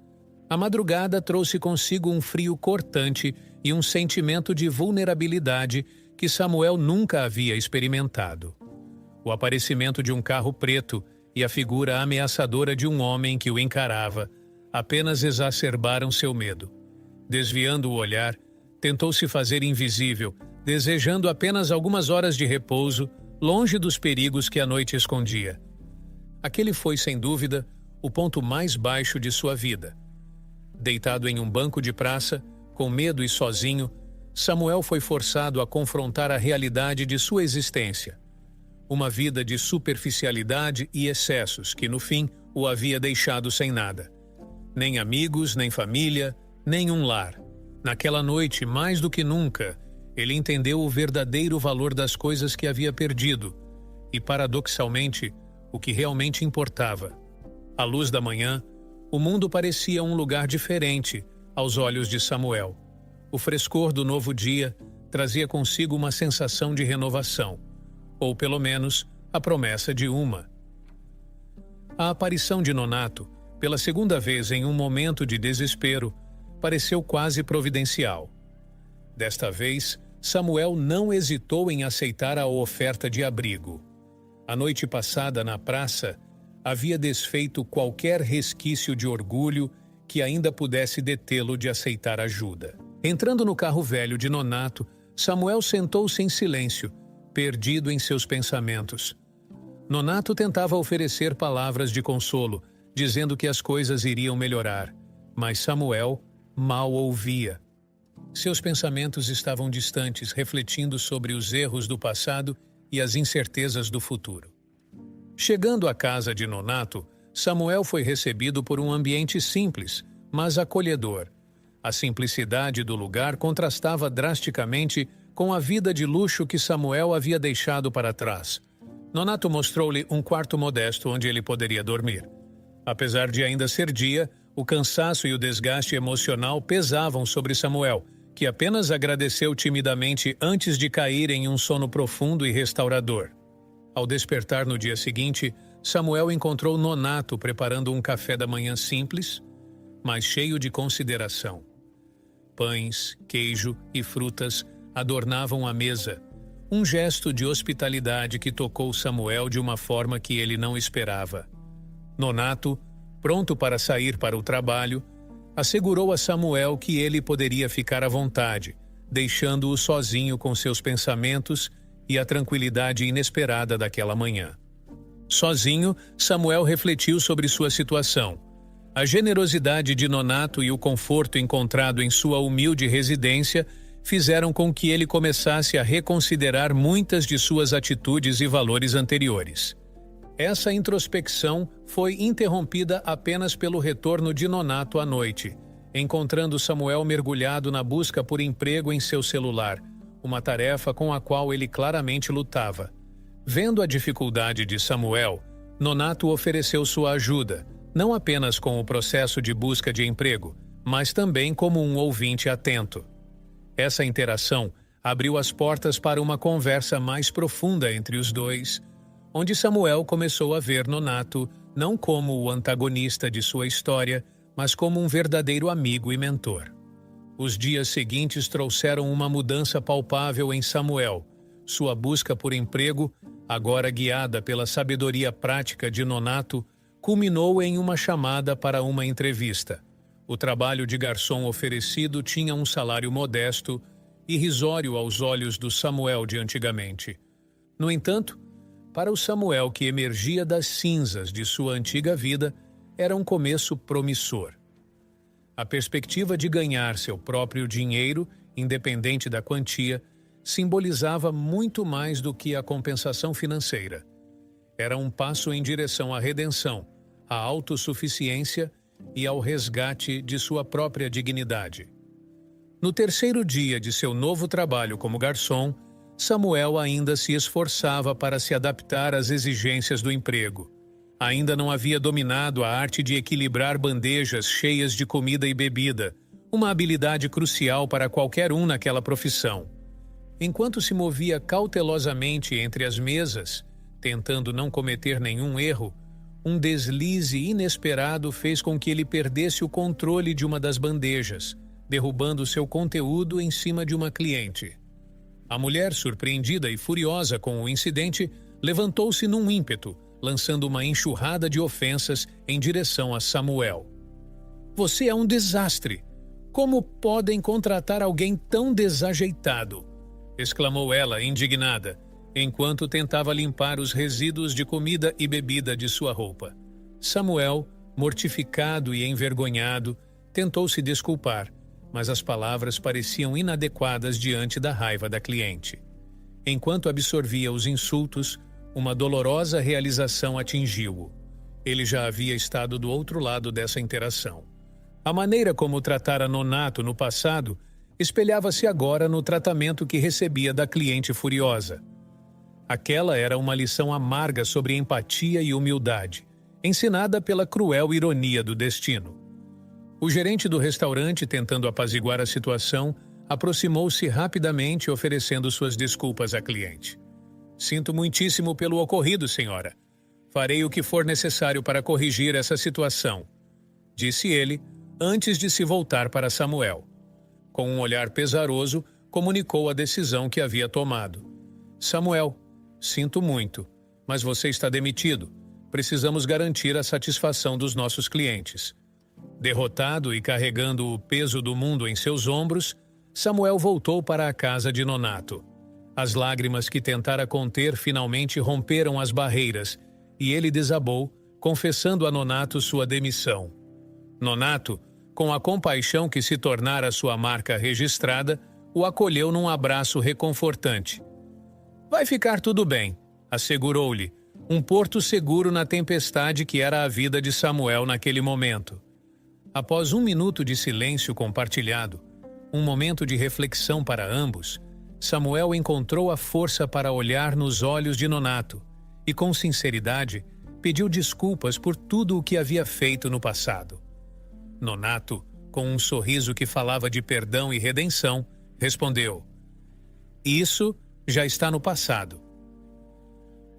A madrugada trouxe consigo um frio cortante e um sentimento de vulnerabilidade que Samuel nunca havia experimentado. O aparecimento de um carro preto e a figura ameaçadora de um homem que o encarava apenas exacerbaram seu medo. Desviando o olhar, tentou se fazer invisível, desejando apenas algumas horas de repouso, longe dos perigos que a noite escondia. Aquele foi, sem dúvida, o ponto mais baixo de sua vida. Deitado em um banco de praça, com medo e sozinho, Samuel foi forçado a confrontar a realidade de sua existência. Uma vida de superficialidade e excessos que, no fim, o havia deixado sem nada. Nem amigos, nem família, nem um lar. Naquela noite, mais do que nunca, ele entendeu o verdadeiro valor das coisas que havia perdido e, paradoxalmente, o que realmente importava. À luz da manhã, o mundo parecia um lugar diferente aos olhos de Samuel. O frescor do novo dia trazia consigo uma sensação de renovação, ou pelo menos a promessa de uma. A aparição de Nonato, pela segunda vez em um momento de desespero, pareceu quase providencial. Desta vez, Samuel não hesitou em aceitar a oferta de abrigo. A noite passada na praça havia desfeito qualquer resquício de orgulho que ainda pudesse detê-lo de aceitar ajuda. Entrando no carro velho de Nonato, Samuel sentou-se em silêncio, perdido em seus pensamentos. Nonato tentava oferecer palavras de consolo, dizendo que as coisas iriam melhorar, mas Samuel mal ouvia. Seus pensamentos estavam distantes, refletindo sobre os erros do passado e as incertezas do futuro. Chegando à casa de Nonato, Samuel foi recebido por um ambiente simples, mas acolhedor. A simplicidade do lugar contrastava drasticamente com a vida de luxo que Samuel havia deixado para trás. Nonato mostrou-lhe um quarto modesto onde ele poderia dormir. Apesar de ainda ser dia, o cansaço e o desgaste emocional pesavam sobre Samuel, que apenas agradeceu timidamente antes de cair em um sono profundo e restaurador. Ao despertar no dia seguinte, Samuel encontrou Nonato preparando um café da manhã simples, mas cheio de consideração. Pães, queijo e frutas adornavam a mesa, um gesto de hospitalidade que tocou Samuel de uma forma que ele não esperava. Nonato, pronto para sair para o trabalho, assegurou a Samuel que ele poderia ficar à vontade, deixando-o sozinho com seus pensamentos e a tranquilidade inesperada daquela manhã. Sozinho, Samuel refletiu sobre sua situação. A generosidade de Nonato e o conforto encontrado em sua humilde residência fizeram com que ele começasse a reconsiderar muitas de suas atitudes e valores anteriores. Essa introspecção foi interrompida apenas pelo retorno de Nonato à noite, encontrando Samuel mergulhado na busca por emprego em seu celular, uma tarefa com a qual ele claramente lutava. Vendo a dificuldade de Samuel, Nonato ofereceu sua ajuda, não apenas com o processo de busca de emprego, mas também como um ouvinte atento. Essa interação abriu as portas para uma conversa mais profunda entre os dois, onde Samuel começou a ver Nonato não como o antagonista de sua história, mas como um verdadeiro amigo e mentor. Os dias seguintes trouxeram uma mudança palpável em Samuel. Sua busca por emprego, agora guiada pela sabedoria prática de Nonato, culminou em uma chamada para uma entrevista. O trabalho de garçom oferecido tinha um salário modesto, irrisório aos olhos do Samuel de antigamente. No entanto, para o Samuel que emergia das cinzas de sua antiga vida, era um começo promissor. A perspectiva de ganhar seu próprio dinheiro, independente da quantia, simbolizava muito mais do que a compensação financeira. Era um passo em direção à redenção, à autossuficiência e ao resgate de sua própria dignidade. No terceiro dia de seu novo trabalho como garçom, Samuel ainda se esforçava para se adaptar às exigências do emprego. Ainda não havia dominado a arte de equilibrar bandejas cheias de comida e bebida, uma habilidade crucial para qualquer um naquela profissão. Enquanto se movia cautelosamente entre as mesas, tentando não cometer nenhum erro, um deslize inesperado fez com que ele perdesse o controle de uma das bandejas, derrubando seu conteúdo em cima de uma cliente. A mulher, surpreendida e furiosa com o incidente, levantou-se num ímpeto, lançando uma enxurrada de ofensas em direção a Samuel. "Você é um desastre! Como podem contratar alguém tão desajeitado?" exclamou ela, indignada, enquanto tentava limpar os resíduos de comida e bebida de sua roupa. Samuel, mortificado e envergonhado, tentou se desculpar, mas as palavras pareciam inadequadas diante da raiva da cliente. Enquanto absorvia os insultos, uma dolorosa realização atingiu-o. Ele já havia estado do outro lado dessa interação. A maneira como tratara Nonato no passado espelhava-se agora no tratamento que recebia da cliente furiosa. Aquela era uma lição amarga sobre empatia e humildade, ensinada pela cruel ironia do destino. O gerente do restaurante, tentando apaziguar a situação, aproximou-se rapidamente oferecendo suas desculpas à cliente. "Sinto muitíssimo pelo ocorrido, senhora. Farei o que for necessário para corrigir essa situação", disse ele, antes de se voltar para Samuel. Com um olhar pesaroso, comunicou a decisão que havia tomado. "Samuel, sinto muito, mas você está demitido. Precisamos garantir a satisfação dos nossos clientes." Derrotado e carregando o peso do mundo em seus ombros, Samuel voltou para a casa de Nonato. As lágrimas que tentara conter finalmente romperam as barreiras e ele desabou, confessando a Nonato sua demissão. Nonato, com a compaixão que se tornara sua marca registrada, o acolheu num abraço reconfortante. "Vai ficar tudo bem", assegurou-lhe, um porto seguro na tempestade que era a vida de Samuel naquele momento. Após 1 minuto de silêncio compartilhado, um momento de reflexão para ambos, Samuel encontrou a força para olhar nos olhos de Nonato e, com sinceridade, pediu desculpas por tudo o que havia feito no passado. Nonato, com um sorriso que falava de perdão e redenção, respondeu: "Isso já está no passado."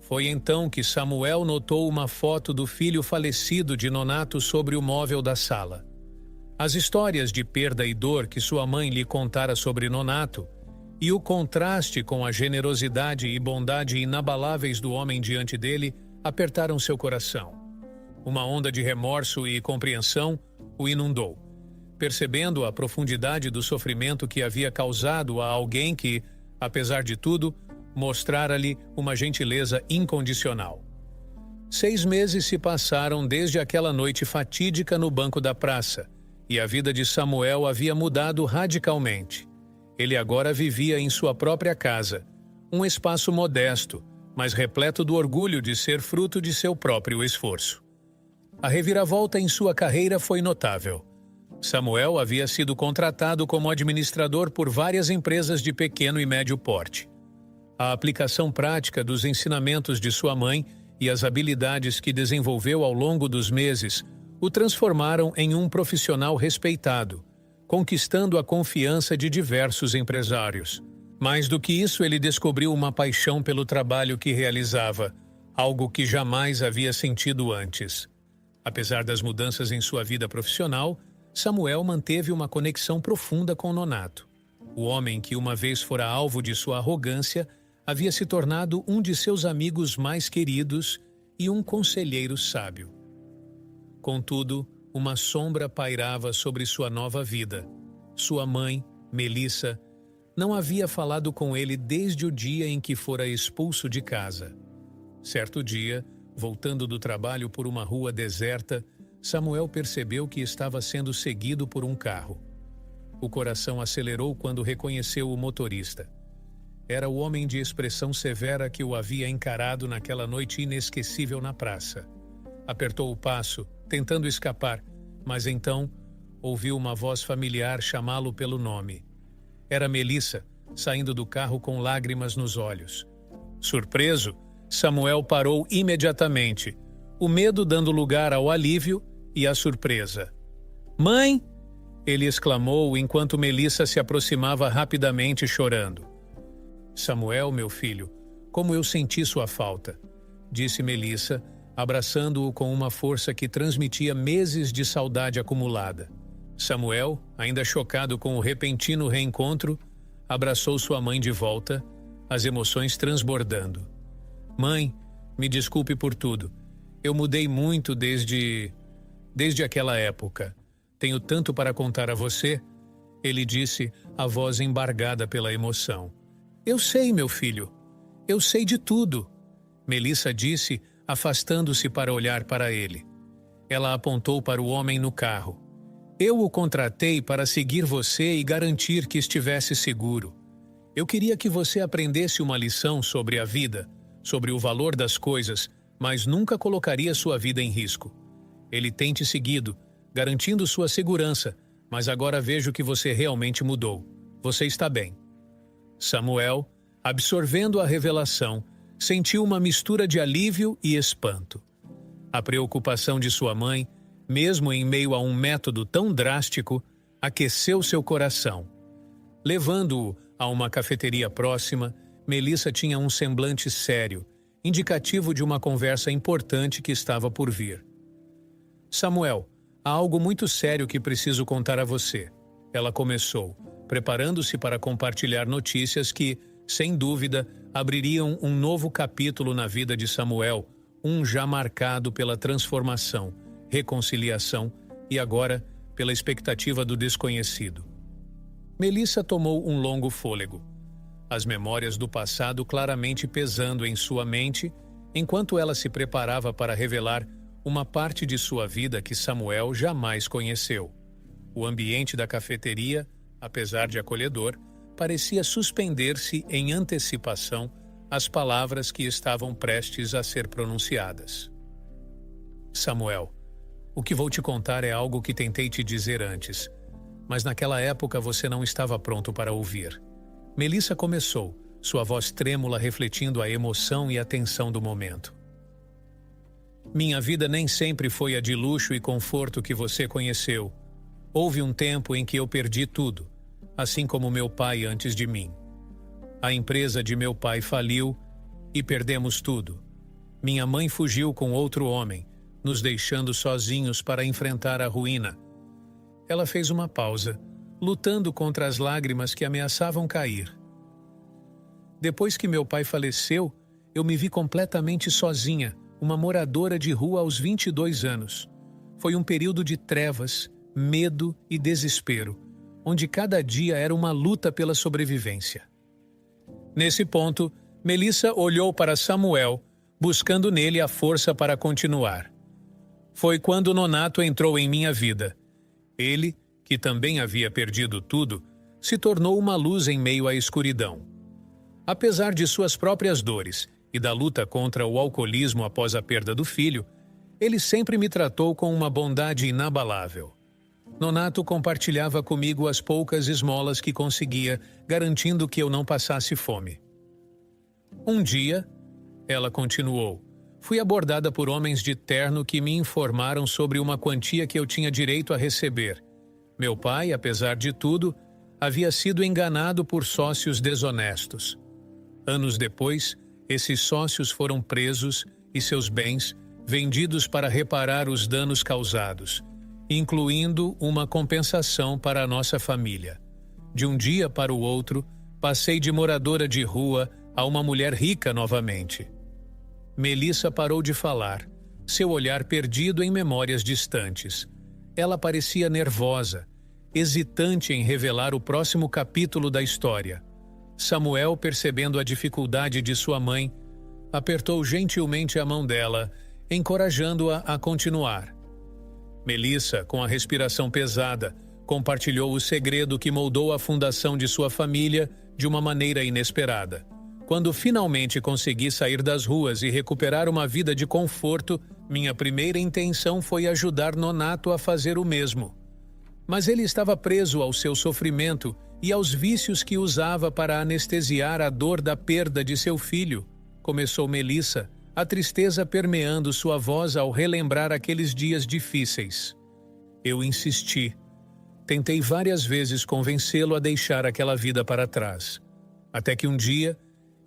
Foi então que Samuel notou uma foto do filho falecido de Nonato sobre o móvel da sala. As histórias de perda e dor que sua mãe lhe contara sobre Nonato e o contraste com a generosidade e bondade inabaláveis do homem diante dele apertaram seu coração. Uma onda de remorso e compreensão o inundou, percebendo a profundidade do sofrimento que havia causado a alguém que, apesar de tudo, mostrara-lhe uma gentileza incondicional. 6 meses se passaram desde aquela noite fatídica no banco da praça, e a vida de Samuel havia mudado radicalmente. Ele agora vivia em sua própria casa, um espaço modesto, mas repleto do orgulho de ser fruto de seu próprio esforço. A reviravolta em sua carreira foi notável. Samuel havia sido contratado como administrador por várias empresas de pequeno e médio porte. A aplicação prática dos ensinamentos de sua mãe e as habilidades que desenvolveu ao longo dos meses o transformaram em um profissional respeitado, conquistando a confiança de diversos empresários. Mais do que isso, ele descobriu uma paixão pelo trabalho que realizava, algo que jamais havia sentido antes. Apesar das mudanças em sua vida profissional, Samuel manteve uma conexão profunda com Nonato. O homem que uma vez fora alvo de sua arrogância havia se tornado um de seus amigos mais queridos e um conselheiro sábio. Contudo, uma sombra pairava sobre sua nova vida. Sua mãe, Melissa, não havia falado com ele desde o dia em que fora expulso de casa. Certo dia, voltando do trabalho por uma rua deserta, Samuel percebeu que estava sendo seguido por um carro. O coração acelerou quando reconheceu o motorista. Era o homem de expressão severa que o havia encarado naquela noite inesquecível na praça. Apertou o passo, tentando escapar, mas então ouviu uma voz familiar chamá-lo pelo nome. Era Melissa, saindo do carro com lágrimas nos olhos. Surpreso, Samuel parou imediatamente, o medo dando lugar ao alívio e à surpresa. "Mãe!" ele exclamou enquanto Melissa se aproximava rapidamente chorando. "Samuel, meu filho, como eu senti sua falta", disse Melissa, abraçando-o com uma força que transmitia meses de saudade acumulada. Samuel, ainda chocado com o repentino reencontro, abraçou sua mãe de volta, as emoções transbordando. "Mãe, me desculpe por tudo. Eu mudei muito desde aquela época. Tenho tanto para contar a você", ele disse, a voz embargada pela emoção. "Eu sei, meu filho. Eu sei de tudo", Melissa disse, afastando-se para olhar para ele. Ela apontou para o homem no carro. "Eu o contratei para seguir você e garantir que estivesse seguro. Eu queria que você aprendesse uma lição sobre a vida, sobre o valor das coisas, mas nunca colocaria sua vida em risco. Ele tem te seguido, garantindo sua segurança, mas agora vejo que você realmente mudou. Você está bem." Samuel, absorvendo a revelação, sentiu uma mistura de alívio e espanto. A preocupação de sua mãe, mesmo em meio a um método tão drástico, aqueceu seu coração. Levando-o a uma cafeteria próxima, Melissa tinha um semblante sério, indicativo de uma conversa importante que estava por vir. "Samuel, há algo muito sério que preciso contar a você", ela começou, preparando-se para compartilhar notícias que, sem dúvida, abririam um novo capítulo na vida de Samuel, um já marcado pela transformação, reconciliação e agora pela expectativa do desconhecido. Melissa tomou um longo fôlego, as memórias do passado claramente pesando em sua mente, enquanto ela se preparava para revelar uma parte de sua vida que Samuel jamais conheceu. O ambiente da cafeteria, apesar de acolhedor, parecia suspender-se em antecipação às palavras que estavam prestes a ser pronunciadas. "Samuel, o que vou te contar é algo que tentei te dizer antes, mas naquela época você não estava pronto para ouvir." Melissa começou, sua voz trêmula refletindo a emoção e a tensão do momento. "Minha vida nem sempre foi a de luxo e conforto que você conheceu. Houve um tempo em que eu perdi tudo, assim como meu pai antes de mim. A empresa de meu pai faliu e perdemos tudo. Minha mãe fugiu com outro homem, nos deixando sozinhos para enfrentar a ruína." Ela fez uma pausa, lutando contra as lágrimas que ameaçavam cair. "Depois que meu pai faleceu, eu me vi completamente sozinha, uma moradora de rua aos 22 anos. Foi um período de trevas, medo e desespero, onde cada dia era uma luta pela sobrevivência." Nesse ponto, Melissa olhou para Samuel, buscando nele a força para continuar. "Foi quando Nonato entrou em minha vida. Ele, que também havia perdido tudo, se tornou uma luz em meio à escuridão. Apesar de suas próprias dores e da luta contra o alcoolismo após a perda do filho, ele sempre me tratou com uma bondade inabalável. Nonato compartilhava comigo as poucas esmolas que conseguia, garantindo que eu não passasse fome. Um dia, ela continuou, fui abordada por homens de terno que me informaram sobre uma quantia que eu tinha direito a receber. Meu pai, apesar de tudo, havia sido enganado por sócios desonestos. Anos depois, esses sócios foram presos e seus bens vendidos para reparar os danos causados. incluindo uma compensação para a nossa família. De um dia para o outro, passei de moradora de rua a uma mulher rica novamente. Melissa parou de falar, seu olhar perdido em memórias distantes. Ela parecia nervosa, hesitante em revelar o próximo capítulo da história. Samuel, percebendo a dificuldade de sua mãe, apertou gentilmente a mão dela, encorajando-a a continuar. Melissa, com a respiração pesada, compartilhou o segredo que moldou a fundação de sua família de uma maneira inesperada. Quando finalmente consegui sair das ruas e recuperar uma vida de conforto, minha primeira intenção foi ajudar Nonato a fazer o mesmo. Mas ele estava preso ao seu sofrimento e aos vícios que usava para anestesiar a dor da perda de seu filho, começou Melissa, a tristeza permeando sua voz ao relembrar aqueles dias difíceis. Eu insisti. Tentei várias vezes convencê-lo a deixar aquela vida para trás. Até que um dia,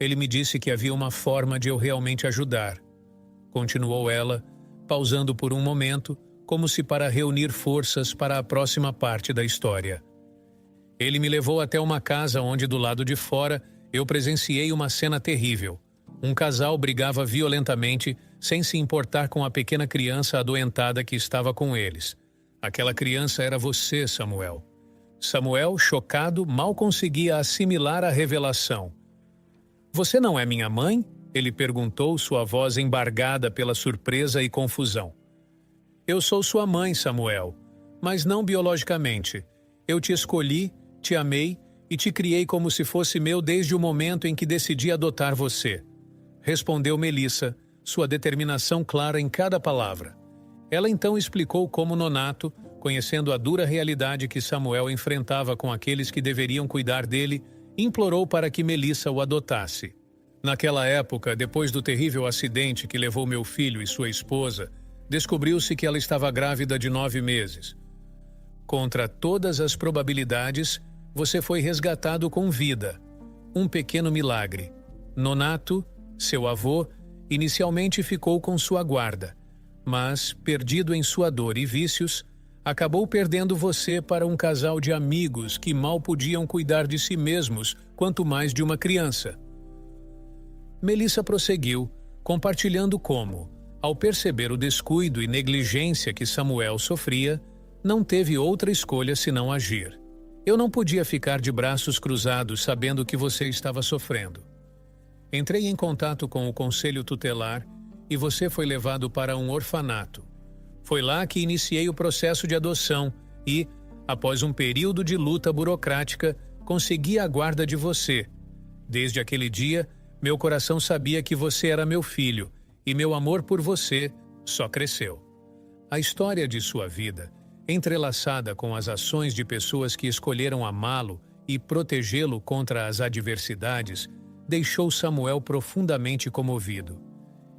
ele me disse que havia uma forma de eu realmente ajudar. Continuou ela, pausando por um momento, como se para reunir forças para a próxima parte da história. Ele me levou até uma casa onde, do lado de fora, eu presenciei uma cena terrível. Um casal brigava violentamente, sem se importar com a pequena criança adoentada que estava com eles. Aquela criança era você, Samuel. Samuel, chocado, mal conseguia assimilar a revelação. Você não é minha mãe? Ele perguntou, sua voz embargada pela surpresa e confusão. Eu sou sua mãe, Samuel, mas não biologicamente. Eu te escolhi, te amei e te criei como se fosse meu desde o momento em que decidi adotar você. Respondeu Melissa, sua determinação clara em cada palavra. Ela então explicou como Nonato, conhecendo a dura realidade que Samuel enfrentava com aqueles que deveriam cuidar dele, implorou para que Melissa o adotasse. Naquela época, depois do terrível acidente que levou meu filho e sua esposa, descobriu-se que ela estava grávida de 9 meses. Contra todas as probabilidades, você foi resgatado com vida. Um pequeno milagre. Nonato, seu avô, inicialmente ficou com sua guarda, mas, perdido em sua dor e vícios, acabou perdendo você para um casal de amigos que mal podiam cuidar de si mesmos, quanto mais de uma criança. Melissa prosseguiu, compartilhando como, ao perceber o descuido e negligência que Samuel sofria, não teve outra escolha senão agir. Eu não podia ficar de braços cruzados sabendo que você estava sofrendo. Entrei em contato com o conselho tutelar e você foi levado para um orfanato. Foi lá que iniciei o processo de adoção e, após um período de luta burocrática, consegui a guarda de você. Desde aquele dia, meu coração sabia que você era meu filho e meu amor por você só cresceu. A história de sua vida, entrelaçada com as ações de pessoas que escolheram amá-lo e protegê-lo contra as adversidades, deixou Samuel profundamente comovido.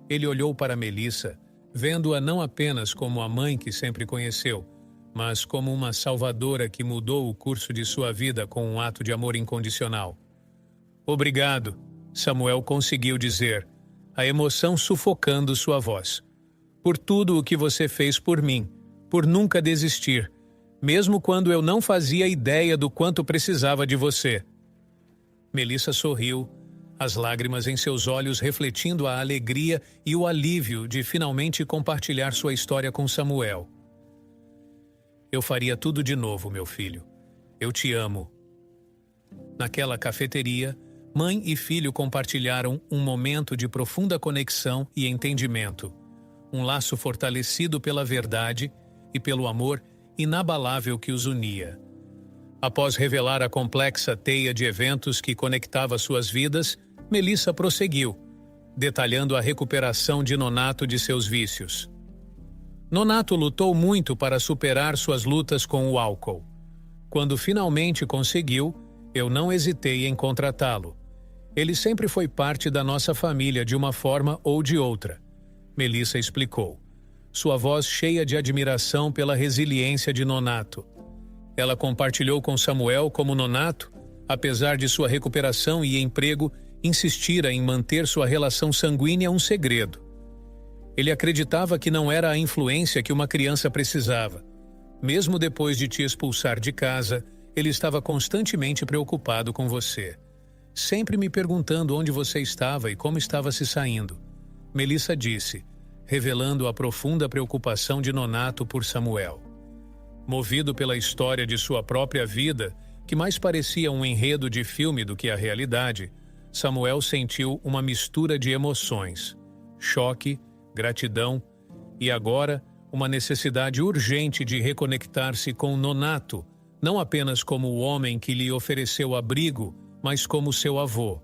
Ele olhou para Melissa, vendo-a não apenas como a mãe que sempre conheceu, mas como uma salvadora que mudou o curso de sua vida com um ato de amor incondicional. Obrigado, Samuel conseguiu dizer, a emoção sufocando sua voz. Por tudo o que você fez por mim, por nunca desistir, mesmo quando eu não fazia ideia do quanto precisava de você. Melissa sorriu, as lágrimas em seus olhos refletindo a alegria e o alívio de finalmente compartilhar sua história com Samuel. Eu faria tudo de novo, meu filho. Eu te amo. Naquela cafeteria, mãe e filho compartilharam um momento de profunda conexão e entendimento, um laço fortalecido pela verdade e pelo amor inabalável que os unia. Após revelar a complexa teia de eventos que conectava suas vidas, Melissa prosseguiu, detalhando a recuperação de Nonato de seus vícios. Nonato lutou muito para superar suas lutas com o álcool. Quando finalmente conseguiu, eu não hesitei em contratá-lo. Ele sempre foi parte da nossa família de uma forma ou de outra, Melissa explicou, sua voz cheia de admiração pela resiliência de Nonato. Ela compartilhou com Samuel como Nonato, apesar de sua recuperação e emprego, insistira em manter sua relação sanguínea um segredo. Ele acreditava que não era a influência que uma criança precisava, Mesmo depois de te expulsar de casa, ele estava constantemente preocupado com você, sempre me perguntando onde você estava e como estava se saindo. Melissa disse, revelando a profunda preocupação de Nonato por Samuel. Movido pela história de sua própria vida, que mais parecia um enredo de filme do que a realidade, Samuel sentiu uma mistura de emoções: choque, gratidão e agora uma necessidade urgente de reconectar-se com Nonato, não apenas como o homem que lhe ofereceu abrigo, mas como seu avô.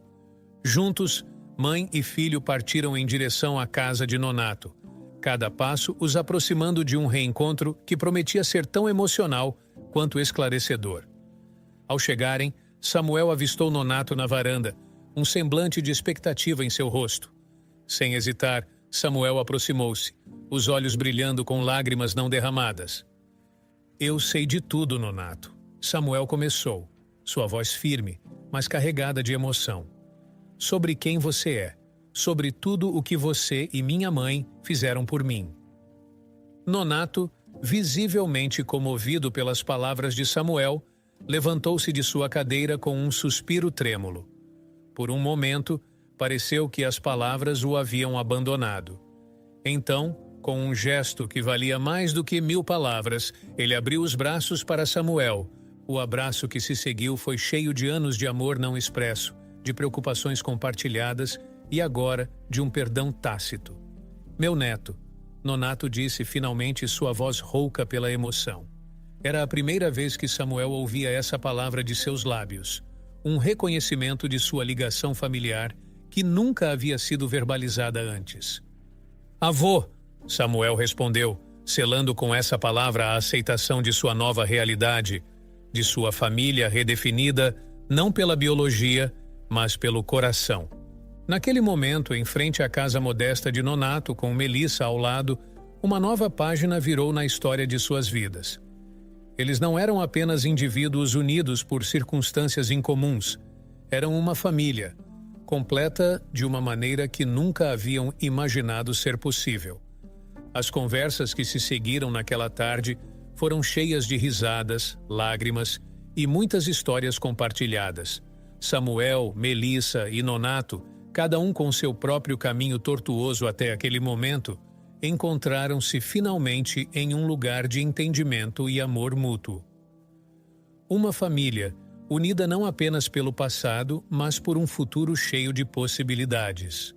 Juntos, mãe e filho partiram em direção à casa de Nonato, cada passo os aproximando de um reencontro que prometia ser tão emocional quanto esclarecedor. Ao chegarem, Samuel avistou Nonato na varanda, um semblante de expectativa em seu rosto. Sem hesitar, Samuel aproximou-se, os olhos brilhando com lágrimas não derramadas. Eu sei de tudo, Nonato. Samuel começou, sua voz firme, mas carregada de emoção. Sobre quem você é, sobre tudo o que você e minha mãe fizeram por mim. Nonato, visivelmente comovido pelas palavras de Samuel, levantou-se de sua cadeira com um suspiro trêmulo. Por um momento, pareceu que as palavras o haviam abandonado. Então, com um gesto que valia mais do que 1000 palavras, ele abriu os braços para Samuel. O abraço que se seguiu foi cheio de anos de amor não expresso, de preocupações compartilhadas e agora de um perdão tácito. Meu neto, Nonato disse finalmente, sua voz rouca pela emoção. Era a primeira vez que Samuel ouvia essa palavra de seus lábios, um reconhecimento de sua ligação familiar que nunca havia sido verbalizada antes. Avô, Samuel respondeu, selando com essa palavra a aceitação de sua nova realidade, de sua família redefinida não pela biologia, mas pelo coração. Naquele momento, em frente à casa modesta de Nonato, com Melissa ao lado, uma nova página virou na história de suas vidas. Eles não eram apenas indivíduos unidos por circunstâncias incomuns, eram uma família, completa de uma maneira que nunca haviam imaginado ser possível. As conversas que se seguiram naquela tarde foram cheias de risadas, lágrimas e muitas histórias compartilhadas. Samuel, Melissa e Nonato, cada um com seu próprio caminho tortuoso até aquele momento, encontraram-se finalmente em um lugar de entendimento e amor mútuo. Uma família, unida não apenas pelo passado, mas por um futuro cheio de possibilidades.